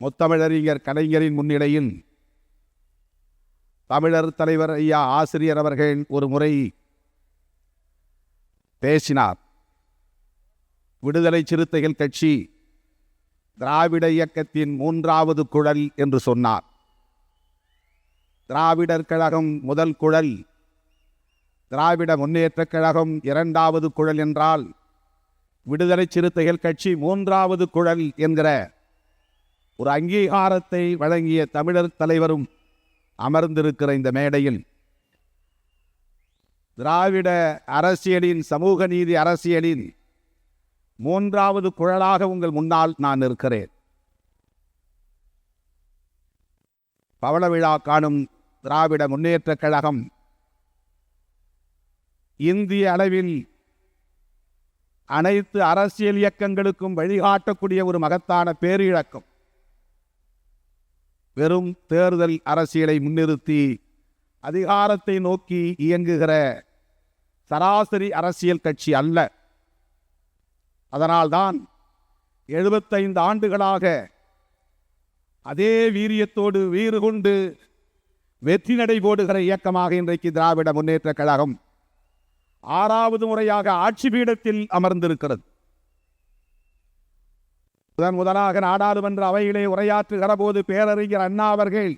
முத்தமிழறிஞர் கலைஞரின் முன்னிலையில் தமிழர் தலைவர் ஐயா ஆசிரியர் அவர்கள் ஒரு முறை பேசினார். விடுதலை சிறுத்தைகள் கட்சி திராவிட இயக்கத்தின் மூன்றாவது குழல் என்று சொன்னார். திராவிடர் கழகம் முதல் குழல், திராவிட முன்னேற்றக் கழகம் இரண்டாவது குழல் என்றால் விடுதலை சிறுத்தைகள் கட்சி மூன்றாவது குழல் என்கிற ஒரு அங்கீகாரத்தை வழங்கிய தமிழர் தலைவரும் அமர்ந்திருக்கிற இந்த மேடையில் திராவிட அரசியலின், சமூக நீதி அரசியலின் மூன்றாவது குழலாக உங்கள் முன்னால் நான் இருக்கிறேன். பவள விழா காணும் திராவிட முன்னேற்றக் கழகம் இந்திய அளவில் அனைத்து அரசியல் இயக்கங்களுக்கும் வழிகாட்டக்கூடிய ஒரு மகத்தான பேரிழக்கம். வெறும் தேர்தல் அரசியலை முன்னிறுத்தி அதிகாரத்தை நோக்கி இயங்குகிற சராசரி அரசியல் கட்சி அல்ல. அதனால்தான் 75 ஆண்டுகளாக அதே வீரியத்தோடு வீறு கொண்டு வெற்றி நடை போடுகிற இயக்கமாக இன்றைக்கு திராவிட முன்னேற்றக் கழகம் 6வது முறையாக ஆட்சி பீடத்தில் அமர்ந்திருக்கிறது. முதலாக நாடாளுமன்ற அவையிலே உரையாற்றுகிற போது பேரறிஞர் அண்ணா அவர்கள்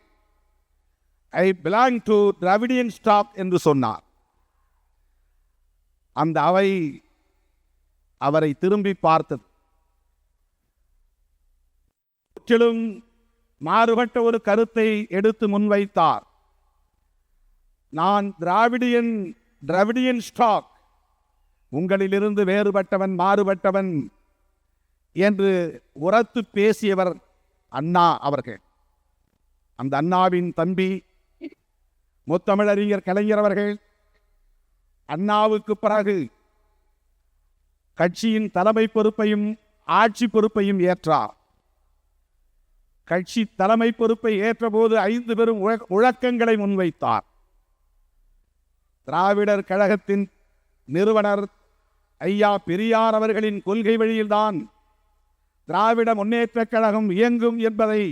I belong to Dravidian stock என்று சொன்னார். அந்த அவை அவரை திரும்பி பார்த்தது. முற்றிலும் மாறுபட்ட ஒரு கருத்தை எடுத்து முன்வைத்தார். நான் டிராவிடியன் ஸ்டாக், உங்களிலிருந்து வேறுபட்டவன், மாறுபட்டவன் என்று உரத்து பேசியவர் அண்ணா அவர்கள். அந்த அண்ணாவின் தம்பி முத்தமிழறிஞர் கலைஞர் அவர்கள் அண்ணாவுக்கு பிறகு கட்சியின் தலைமை பொறுப்பையும் ஆட்சி பொறுப்பையும் ஏற்றார். கட்சி தலைமை பொறுப்பை ஏற்றபோது 5 பெரும் முழக்கங்களை முன்வைத்தார். திராவிடர் கழகத்தின் நிறுவனர் ஐயா பெரியார் அவர்களின் கொள்கை வழியில்தான் திராவிட முன்னேற்றக் கழகம் இயங்கும் என்பதை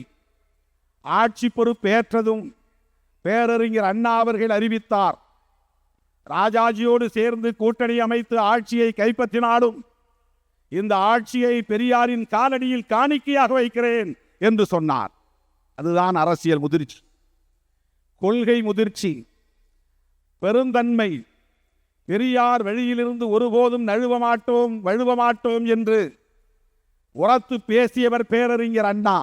ஆட்சி பொறுப்பேற்றதும் பேரறிஞர் அண்ணா அவர்கள் அறிவித்தார். ராஜாஜியோடு சேர்ந்து கூட்டணி அமைத்து ஆட்சியை கைப்பற்றினாலும் இந்த ஆட்சியை பெரியாரின் காலடியில் காணிக்கையாக வைக்கிறேன் என்று சொன்னார். அதுதான் அரசியல் முதிர்ச்சி, கொள்கை முதிர்ச்சி, பெருந்தன்மை. பெரியார் வழியிலிருந்து ஒருபோதும் வழுவ மாட்டோம் என்று உரத்து பேசியவர் பேரறிஞர் அண்ணா.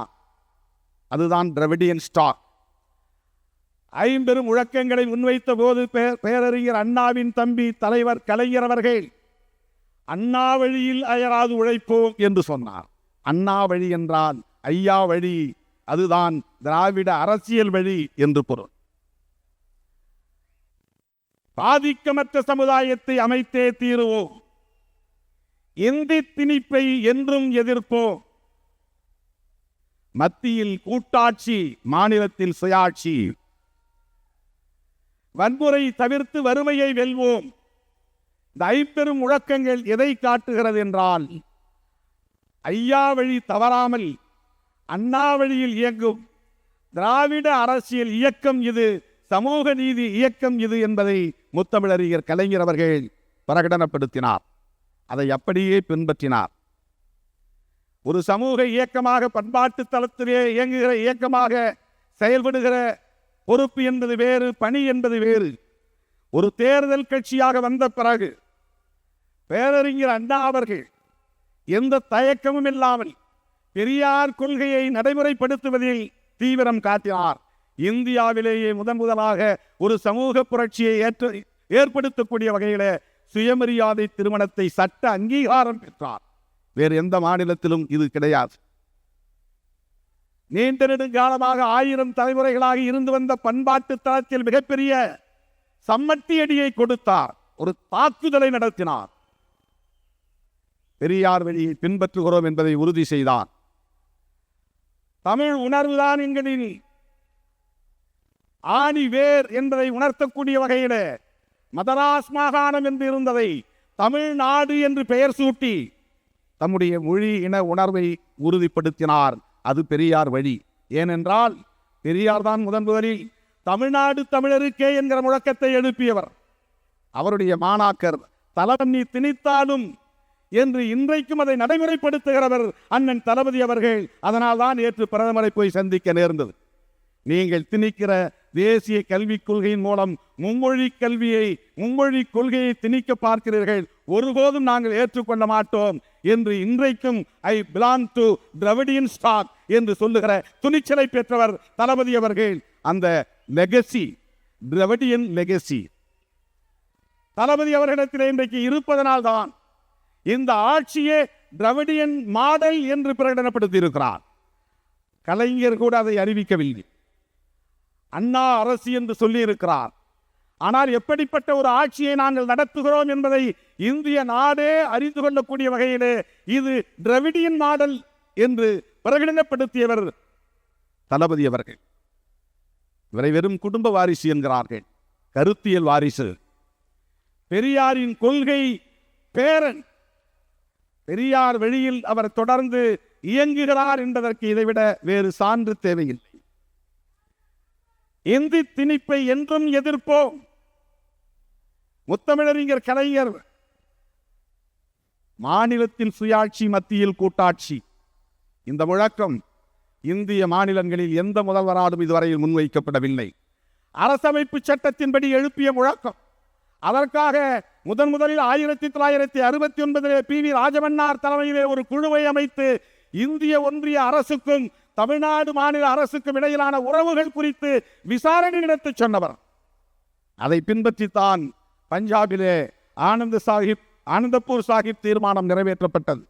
அதுதான் டிராவிடியன் ஸ்டாக். 5 பெரும் முழக்கங்களை முன்வைத்த போது பேரறிஞர் அண்ணாவின் தம்பி தலைவர் கலைஞர் அவர்கள் அண்ணா வழியில் அயராது உழைப்போம் என்று சொன்னார். அண்ணா வழி என்றால் ஐயா வழி, அதுதான் திராவிட அரசியல் வழி என்று பொருள். பாதிக்கமற்ற சமுதாயத்தை அமைத்தே தீருவோம், இந்தி திணிப்பை என்றும் எதிர்ப்போம், மத்தியில் கூட்டாட்சி, மாநிலத்தில் சுயாட்சி, வன்முறை தவிர்த்து வறுமையை வெல்வோம். இந்த 5 பெரும் முழக்கங்கள் எதை காட்டுகிறது என்றால், ஐயா வழி தவறாமல் அண்ணா வழியில் இயங்கும் திராவிட அரசியல் இயக்கம் இது, சமூக நீதி இயக்கம் இது என்பதை முத்தமிழறிஞர் கலைஞர் அவர்கள் பிரகடனப்படுத்தினார். அதை அப்படியே பின்பற்றினார். ஒரு சமூக இயக்கமாக, பண்பாட்டு தளத்திலே இயங்குகிற இயக்கமாக செயல்படுகிற பொறுப்பு என்பது வேறு, பணி என்பது வேறு. ஒரு தேர்தல் கட்சியாக வந்த பிறகு பேரறிஞர் அண்ணா அவர்கள் எந்த தயக்கமும் இல்லாமல் பெரியார் கொள்கையை நடைமுறைப்படுத்துவதில் தீவிரம் காட்டினார். இந்தியாவிலேயே முதலாக ஒரு சமூக புரட்சியை ஏற்படுத்தக்கூடிய வகையில் சுயமரியாதை திருமணத்தை சட்ட அங்கீகாரம் பெற்றார். வேறு எந்த மாநிலத்திலும் இது கிடையாது. நீண்ட நெடுங்காலமாக 1000 தலைமுறைகளாக இருந்து வந்த பண்பாட்டு தளத்தில் மிகப்பெரிய சம்மட்டி அடியை கொடுத்தார். ஒரு தாக்குதலை நடத்தினார். பெரியார் வழியை பின்பற்றுகிறோம் என்பதை உறுதி செய்தார். தமிழ் உணர்வுதான் எங்களின் ஆணி வேர் என்பதை உணர்த்தக்கூடிய வகையில் மதராஸ் மாகாணம் என்று இருந்ததை தமிழ்நாடு என்று பெயர் சூட்டி தம்முடைய மொழி இன உணர்வை உறுதிப்படுத்தினார். அது பெரியார் வழி. ஏனென்றால் பெரியார் தான் முதலில் தமிழ்நாடு தமிழருக்கே என்கிற முழக்கத்தை எழுப்பியவர். அவருடைய மாணாக்கர் தலவண்ணி திணித்தாலும் என்று இன்றைக்கும் அதை நடைமுறைப்படுத்துகிறவர் அண்ணன் தளபதி அவர்கள். அதனால் தான் நேற்று பிரதமரை போய் சந்திக்க நேர்ந்தது. நீங்கள் திணிக்கிற தேசிய கல்விக் கொள்கையின் மூலம் மும்மொழி கொள்கையை திணிக்க பார்க்கிறீர்கள், ஒருபோதும் நாங்கள் ஏற்றுக்கொள்ள மாட்டோம் என்று இன்றைக்கும் I belong to Dravidian stock என்று சொல்லுகிற துணிச்சலை பெற்றவர் தளபதி அவர்கள். அந்த லெகசி, திராவிடியன் லெகசி தளபதி அவர்களிடத்தில் இன்றைக்கு இருப்பதனால் தான் இந்த ஆட்சியே திராவிடியன் மாடல் என்று பிரகடனப்படுத்தி இருக்கிறார். கலைஞர் கூட அதை அறிவிக்கவில்லை, அண்ணா அரசு என்று சொல்லி இருக்கிறார். ஆனால் எப்படிப்பட்ட ஒரு ஆட்சியை நாங்கள் நடத்துகிறோம் என்பதை இந்திய நாடே அறிந்து கொள்ளக்கூடிய வகையிலே இது திராவிடியன் மாடல் என்று பிரகடனப்படுத்தியவர் தளபதி அவர்கள். இவரை வெறும் குடும்ப வாரிசு என்கிறார்கள், கருத்தியல் வாரிசு, பெரியாரின் கொள்கை பேரன். பெரியார் வழியில் அவர் தொடர்ந்து இயங்குகிறார் என்பதற்கு இதைவிட வேறு சான்று தேவையில்லை. இந்தி திணிப்பை என்றும் எதிர்ப்போம். முத்தமிழறிஞர் கலைஞர் மாநிலத்தில் சுயாட்சி, மத்தியில் கூட்டாட்சி, இந்த முழக்கம் இந்திய மாநிலங்களில் எந்த முதல்வராலும் இதுவரையில் முன்வைக்கப்படவில்லை. அரசமைப்பு சட்டத்தின்படி எழுப்பிய முழக்கம். அதற்காக முதலில் 1969 பி.வி. ராஜமன்னார் தலைமையிலே ஒரு குழுவை அமைத்து இந்திய ஒன்றிய அரசுக்கும் தமிழ்நாடு மாநில அரசுக்கும் இடையிலான உறவுகள் குறித்து விசாரணை நடத்த சொன்னவர். அதை பின்பற்றித்தான் பஞ்சாபிலே ஆனந்தப்பூர் சாஹிப் தீர்மானம் நிறைவேற்றப்பட்டது.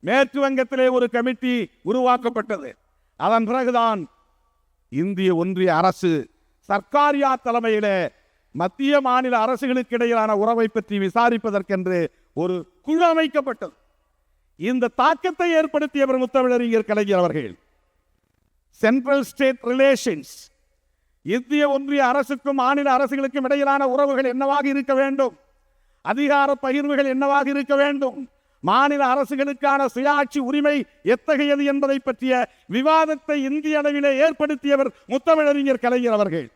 மேற்கு வங்கத்திலே ஒரு கமிட்டி உருவாக்கப்பட்டது. அதன் பிறகுதான் இந்திய ஒன்றிய அரசு சர்க்காரியா தலைமையிலே மத்திய மாநில அரசுகளுக்கு இடையிலான உறவை பற்றி விசாரிப்பதற்கென்று ஒரு குழு அமைக்கப்பட்டது. இந்த தாக்கத்தை ஏற்படுத்தியவர் முத்தமிழறிஞர் கலைஞர் அவர்கள். சென்ட்ரல் ஸ்டேட் ரிலேஷன்ஸ், இந்திய ஒன்றிய அரசுக்கும் மாநில அரசுகளுக்கும் இடையிலான உறவுகள் என்னவாக இருக்க வேண்டும், அதிகார பகிர்வுகள் என்னவாக இருக்க வேண்டும், மாநில அரசுகளுக்கான சுயாட்சி உரிமை எத்தகையது என்பதை பற்றிய விவாதத்தை இந்திய அளவிலே ஏற்படுத்தியவர் முத்தமிழறிஞர் கலைஞர் அவர்கள்.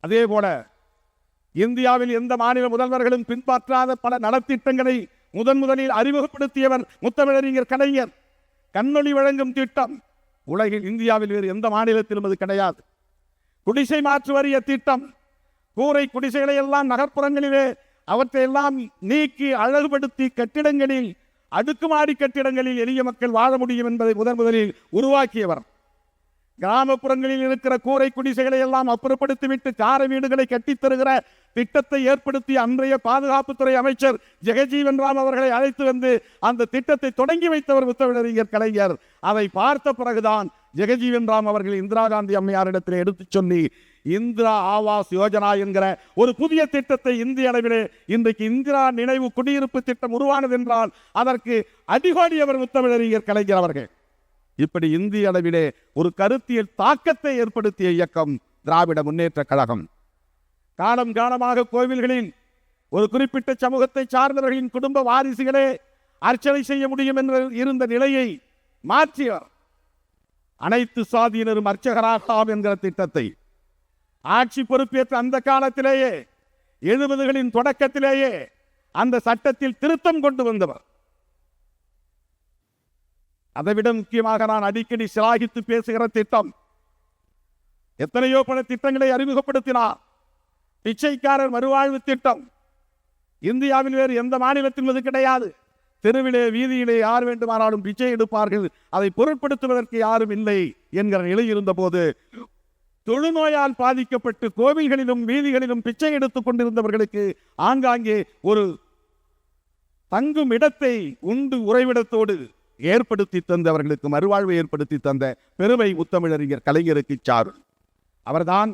அதே போல இந்தியாவில் எந்த மாநில முதல்வர்களும் பின்பற்றாத பல நலத்திட்டங்களை முதலில் அறிமுகப்படுத்தியவர் முத்தமிழறிஞர் கலைஞர். கண்ணொளி வழங்கும் திட்டம் உலகில் இந்தியாவில் வேறு எந்த மாநிலத்திலும் அது கிடையாது. குடிசை மாற்று வாரிய திட்டம், கூரை குடிசைகளை எல்லாம் நகர்ப்புறங்களிலே அவற்றை எல்லாம் நீக்கி அழகுபடுத்தி கட்டிடங்களில், அடுக்குமாடி கட்டிடங்களில் எளிய மக்கள் வாழ முடியும் என்பதை முதலில் உருவாக்கியவர். கிராமப்புறங்களில் இருக்கிற கூரை குடிசைகளை எல்லாம் அப்புறப்படுத்திவிட்டு கார வீடுகளை கட்டித் தருகிற திட்டத்தை ஏற்படுத்தி அன்றைய பாதுகாப்புத்துறை அமைச்சர் ஜெகஜீவன் ராம் அவர்களை அழைத்து வந்து அந்த திட்டத்தை தொடங்கி வைத்தவர் முத்தமிழறிஞர் கலைஞர். அதை பார்த்த பிறகுதான் ஜெகஜீவன் ராம் அவர்கள் இந்திரா காந்தி அம்மையாரிடத்தில் எடுத்துச் சொல்லி இந்திரா ஆவாஸ் யோஜனா என்கிற ஒரு புதிய திட்டத்தை இந்திய அளவிலே இன்றைக்கு இந்திரா நினைவு குடியிருப்பு திட்டம் உருவானது என்றால் அதற்கு அடிகோடியவர் முத்தமிழறிஞர் கலைஞர் அவர்கள். இப்படி இந்திய அளவிலே ஒரு கருத்தியல் தாக்கத்தை ஏற்படுத்திய இயக்கம் திராவிட முன்னேற்ற கழகம். காலம் காலமாக கோவில்களில் ஒரு குறிப்பிட்ட சமூகத்தை சார்ந்தவர்களின் குடும்ப வாரிசுகளே அர்ச்சனை செய்ய முடியும் என்று இருந்த நிலையை மாற்றியவர். அனைத்து சாதியினரும் அர்ச்சகராகலாம் என்கிற திட்டத்தை ஆட்சி பொறுப்பேற்ற அந்த காலத்திலேயே 70களின் தொடக்கத்திலேயே அந்த சட்டத்தில் திருத்தம் கொண்டு வந்தவர். அதைவிட முக்கியமாக நான் அடிக்கடி சிலாகித்து பேசுகிற திட்டம், எத்தனையோ பல திட்டங்களை அறிமுகப்படுத்தினார். பிச்சைக்காரர் மறுவாழ்வு திட்டம் இந்தியாவில் வேறு எந்த மாநிலத்திலும் அது கிடையாது. தெருவிலே வீதியிலே யார் வேண்டுமானாலும் பிச்சை எடுப்பார்கள், அதை பொருட்படுத்துவதற்கு யாரும் இல்லை என்கிற நிலை இருந்த போது தொழுநோயால் பாதிக்கப்பட்டு கோவில்களிலும் வீதிகளிலும் பிச்சை எடுத்துக் கொண்டிருந்தவர்களுக்கு ஆங்காங்கே ஒரு தங்கும் இடத்தை உண்டு உறைவிடத்தோடு ஏற்படுத்தி தந்தவர்களுக்கு மறுவாழ்வை ஏற்படுத்தி தந்த பெருமை முத்தமிழறிஞர் கலைஞருக்கு சாரும். அவர்தான்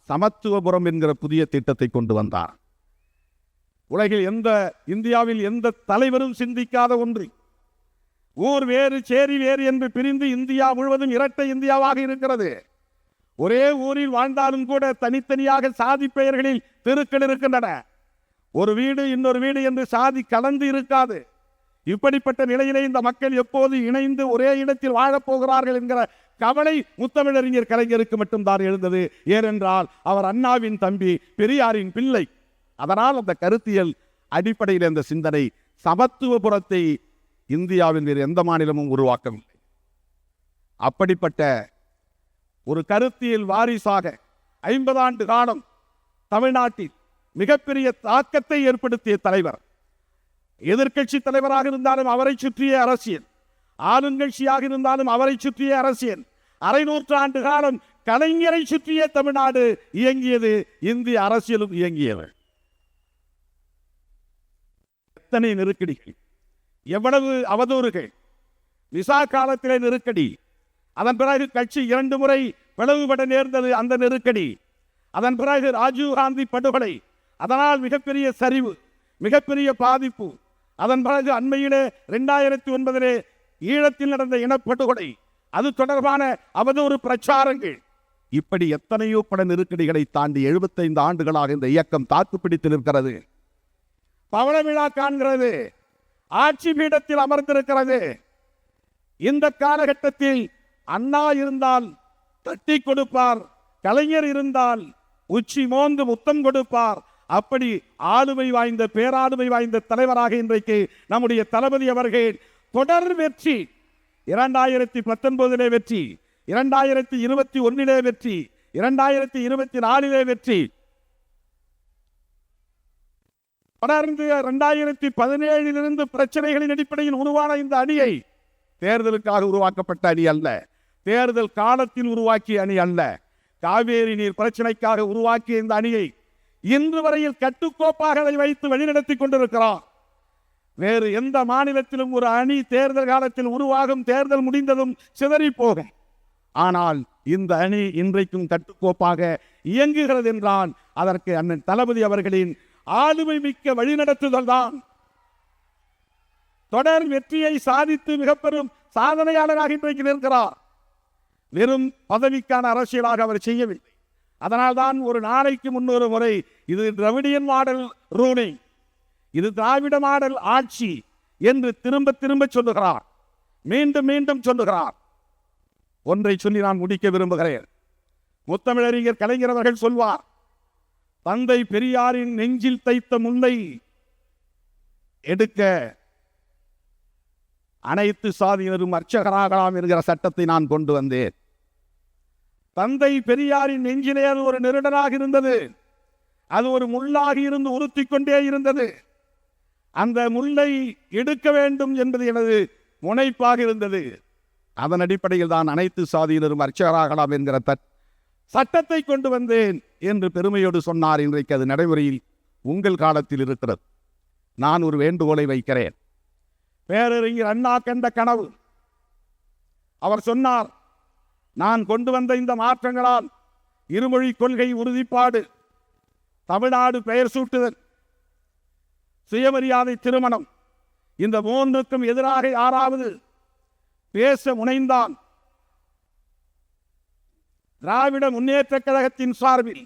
சமத்துவபுரம் என்கிற புதிய திட்டத்தை கொண்டு வந்தார். உலகில் இந்தியாவில் எந்த தலைவரும் சிந்திக்காத ஒன்று. ஊர் வேறு சேரி வேறு என்று பிரிந்து இந்தியா முழுவதும் இரட்டை இந்தியாவாக இருக்கிறது. ஒரே ஊரில் வாழ்ந்தாலும் கூட தனித்தனியாக சாதி பெயர்களில் தெருக்கள் இருக்கின்றன. ஒரு வீடு இன்னொரு வீடு என்று சாதி கலந்து இருக்காது. இப்படிப்பட்ட நிலையிலே இந்த மக்கள் எப்போது இணைந்து ஒரே இடத்தில் வாழப்போகிறார்கள் என்கிற கவலை முத்தமிழறிஞர் கலைஞருக்கு மட்டும்தான் எழுந்தது. ஏனென்றால் அவர் அண்ணாவின் தம்பி, பெரியாரின் பிள்ளை. அதனால் அந்த கருத்தியல் அடிப்படையில் அந்த சிந்தனை சமத்துவபுரத்தை இந்தியாவின் வேறு எந்த மாநிலமும் உருவாக்கவில்லை. அப்படிப்பட்ட ஒரு கருத்தியல் வாரிசாக 50 ஆண்டு காலம் தமிழ்நாட்டில் மிகப்பெரிய தாக்கத்தை ஏற்படுத்திய தலைவர். எதிர்க்கட்சி தலைவராக இருந்தாலும் அவரை சுற்றிய அரசியல், ஆளுங்கட்சியாக இருந்தாலும் அவரை சுற்றிய அரசியல். அரை நூற்றாண்டு காலம் கலைஞரை சுற்றிய தமிழ்நாடு இயங்கியது, இந்திய அரசியலும் இயங்கியது. எத்தனை நெருக்கடிகள், எவ்வளவு அவதூறுகள்! விசா காலத்திலே நெருக்கடி, அதன் பிறகு கட்சி 2 முறை பிளவுபட நேர்ந்தது, அந்த நெருக்கடி. அதன் பிறகு ராஜீவ்காந்தி படுகொலை, அதனால் மிகப்பெரிய சரிவு, மிகப்பெரிய பாதிப்பு. அதன் பிறகு அண்மையிலே 2009 ஈழத்தில் நடந்த இனப்படுகொலை, அது தொடர்பான அவதூறு பிரச்சாரங்கள். இப்படி எத்தனையோ பல நெருக்கடிகளை தாண்டி 75 ஆண்டுகளாக இந்த இயக்கம் தாக்குப்பிடித்து நிற்கிறது. பவள விழா காண்கிறது, ஆட்சி பீடத்தில் அமர்ந்திருக்கிறது. இந்த காலகட்டத்தில் அண்ணா இருந்தால் தட்டி கொடுப்பார், கலைஞர் இருந்தால் உச்சி மோந்து முத்தம் கொடுப்பார். அப்படி ஆளுமை வாய்ந்த, பேராளுமை வாய்ந்த தலைவராக இன்றைக்கு நம்முடைய தளபதி அவர்கள் தொடர் வெற்றி. 2019 வெற்றி, 2021 வெற்றி, 2024 வெற்றி, தொடர்ந்து 2017 பிரச்சனைகளின் அடிப்படையில் உருவான இந்த அணியை தேர்தலுக்காக உருவாக்கப்பட்ட அணி அல்ல, தேர்தல் காலத்தில் உருவாக்கிய அணி அல்ல, காவேரி நீர் பிரச்சனைக்காக உருவாக்கிய இந்த அணியை இன்று வரையில் கட்டுக்கோப்பாக அதை வைத்து வழிநடத்தி கொண்டிருக்கிறார். வேறு எந்த மாநிலத்திலும் ஒரு அணி தேர்தல் காலத்தில் உருவாகும், தேர்தல் முடிந்ததும் சிதறி போகும். ஆனால் இந்த அணி இன்றைக்கும் கட்டுக்கோப்பாக இயங்குகிறது என்றால் அதற்கு அண்ணன் தளபதி அவர்களின் ஆளுமை மிக்க வழிநடத்துதல் தான். தொடர் வெற்றியை சாதித்து மிக பெரும் சாதனையாளராக இன்றைக்கு நிற்கிறார். வெறும் பதவிக்கான அரசியலாக அவர் செய்யவில்லை. அதனால்தான் ஒரு நாளைக்கு 300 முறை இது திராவிடியன் மாடல் ரூலிங், இது திராவிட மாடல் ஆட்சி என்று திரும்ப திரும்ப சொல்லுகிறார், மீண்டும் மீண்டும் சொல்லுகிறார். ஒன்றை சொல்லி நான் முடிக்க விரும்புகிறேன். முத்தமிழறிஞர் கலைஞர் அவர்கள் சொல்வார், தந்தை பெரியாரின் நெஞ்சில் தைத்த முல்லை எடுக்க அனைத்து சாதியினரும் அர்ச்சகராகலாம் என்கிற சட்டத்தை நான் கொண்டு வந்தேன். தந்தை பெரியாரின் நெஞ்சிலே அது ஒரு நெருடனாக இருந்தது, அது ஒரு முள்ளாகி இருந்து உறுத்தி கொண்டே இருந்தது. அந்த முல்லை எடுக்க வேண்டும் என்பது எனது முனைப்பாக இருந்தது. அதன் அடிப்படையில் தான் அனைத்து சாதியினரும் அர்ச்சகராகலாம் என்கிற சட்டத்தை கொண்டு வந்தேன் என்று பெருமையோடு சொன்னார். இன்றைக்கு அது நடைமுறையில் உங்கள் காலத்தில் இருக்கிறது. நான் ஒரு வேண்டுகோளை வைக்கிறேன். பேரறிஞர் அண்ணா கண்ட கனவு. அவர் சொன்னார், நான் கொண்டு வந்த இந்த மாற்றங்களால் இருமொழி கொள்கை உறுதிப்பாடு, தமிழ்நாடு பெயர் சூட்டுதல், சுயமரியாதை திருமணம், இந்த 3க்கும் எதிராக யாராவது பேச முனைந்தான் திராவிட முன்னேற்ற கழகத்தின் சார்பில்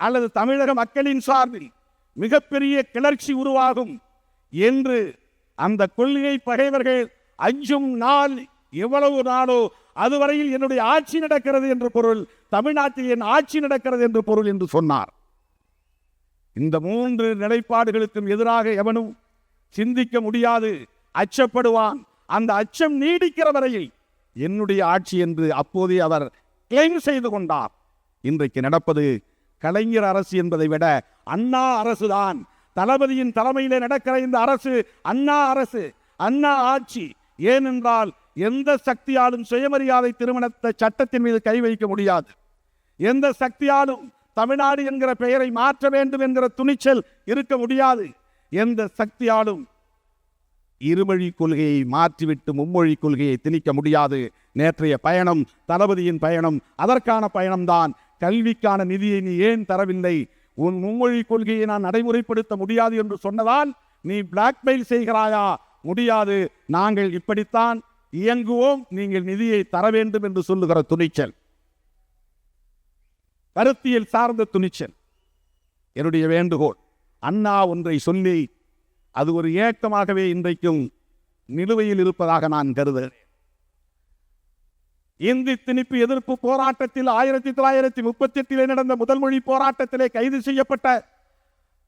அல்லது தமிழக மக்களின் சார்பில் மிகப்பெரிய கிளர்ச்சி உருவாகும் என்று அந்த கொள்கை பகைவர்கள் அஞ்சும் நாள் எவ்வளவு நாளோ அதுவரையில் என்னுடைய ஆட்சி நடக்கிறது என்று பொருள், தமிழ்நாட்டில் என் ஆட்சி நடக்கிறது என்று பொருள் என்று சொன்னார். இந்த 3 நிலைப்பாடுகளுக்கும் எதிராக எவனும் சிந்திக்க முடியாது, அச்சப்படுவான். அந்த அச்சம் நீடிக்கிற வரையில் என்னுடைய ஆட்சி என்று அப்போதே அவர் கிளைம் செய்து கொண்டார். இன்றைக்கு நடப்பது கலைஞர் அரசு என்பதை விட அண்ணா அரசுதான். தளபதியின் தலைமையிலே நடக்கிற இந்த அரசு அண்ணா அரசு, அண்ணா ஆட்சி. ஏனென்றால் எந்த சக்தியாலும் சுயமரியாதை திருமணத்தை சட்டத்தின் மீது கை வைக்க முடியாது. எந்த சக்தியாலும் தமிழ்நாடு என்கிற பெயரை மாற்ற வேண்டும் என்கிற துணிச்சல் இருக்க முடியாது. எந்த சக்தியாலும் இருமொழி கொள்கையை மாற்றிவிட்டு மும்மொழி கொள்கையை திணிக்க முடியாது. நேற்றைய பயணம் தளபதியின் பயணம், அதற்கான பயணம்தான். கல்விக்கான நிதியை நீ ஏன் தரவில்லை, உன் மும்மொழி கொள்கையை நான் நடைமுறைப்படுத்த முடியாது என்று சொன்னதால் நீ பிளாக்மெயில் செய்கிறாயா? முடியாது, நாங்கள் இப்படித்தான் இயங்குவோம், நீங்கள் நிதியை தர வேண்டும் என்று சொல்லுகிற துணிச்சல், கருத்தியல் சார்ந்த துணிச்சல். என்னுடைய வேண்டுகோள், அண்ணா ஒன்றை சொல்லி அது ஒரு ஏக்கமாகவே இன்றைக்கும் நிலுவையில் இருப்பதாக நான் கருதுகிறேன். இந்தி திணிப்பு எதிர்ப்பு போராட்டத்தில் 1938 நடந்த முதல் மொழி போராட்டத்திலே கைது செய்யப்பட்ட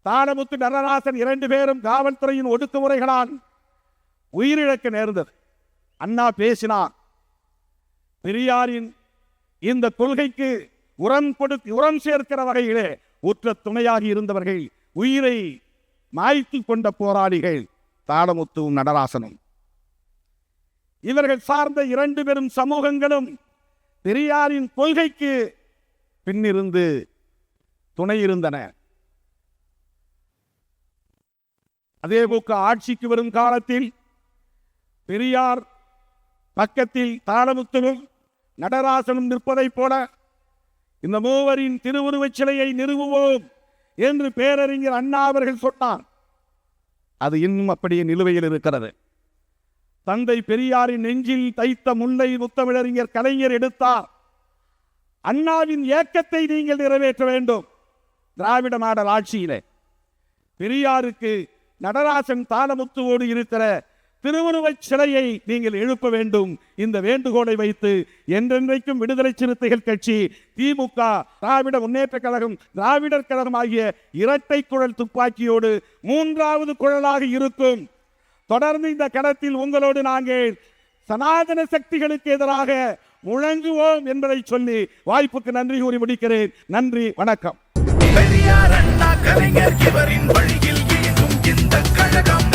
தாளமுத்து நடராசன் 2 பேரும் காவல்துறையின் ஒடுக்குமுறைகளால் உயிரிழக்க நேர்ந்தது. அண்ணா பேசினார். பெரியாரின் இந்த கொள்கைக்கு உரம் சேர்க்கிற வகையிலே உற்ற துணையாகி இருந்தவர்கள், உயிரை மாய்த்து கொண்ட போராளிகள் தாளமுத்துவும் நடராசனும். இவர்கள் சார்ந்த 2 பெரும் சமூகங்களும் பெரியாரின் கொள்கைக்கு பின்னிருந்து துணை இருந்தன. அதேபோக்கு ஆட்சிக்கு வரும் காலத்தில் பெரியார் பக்கத்தில் தாளமுத்துவும் நடராசனும் நிற்பதைப் போல இந்த மூவரின் திருவுருவச் சிலையை நிறுவுவோம் என்று பேரறிஞர் அண்ணா அவர்கள் சொன்னார். அது இன்னும் அப்படியே நிலுவையில் இருக்கிறது. தந்தை பெரியாரின் நெஞ்சில் தைத்த முல்லை முத்தமிழறிஞர் கலைஞர் எடுத்தார். அண்ணாவின் ஏக்கத்தை நீங்கள் நிறைவேற்ற வேண்டும். திராவிட மாடல் ஆட்சியிலே பெரியாருக்கு நடராசன் தாளமுத்துவோடு இருக்கிற திருவுருவச் சிலையை நீங்கள் எழுப்ப வேண்டும். இந்த வேண்டுகோளை வைத்து என்றென்றைக்கும் விடுதலை சிறுத்தைகள் கட்சி, திமுக, திராவிட முன்னேற்ற கழகம், திராவிடர் கழகம் ஆகிய இரட்டை குழல் துப்பாக்கியோடு 3வது குழலாக இருக்கும். தொடர்ந்து இந்த களத்தில் உங்களோடு நாங்கள் சனாதன சக்திகளுக்கு எதிராக முழங்குவோம் என்பதை சொல்லி வாய்ப்புக்கு நன்றி கூறி முடிக்கிறேன். நன்றி, வணக்கம். பெரியார் அண்ணா கலைஞர் இவரின் வழியில் இந்த கழகம்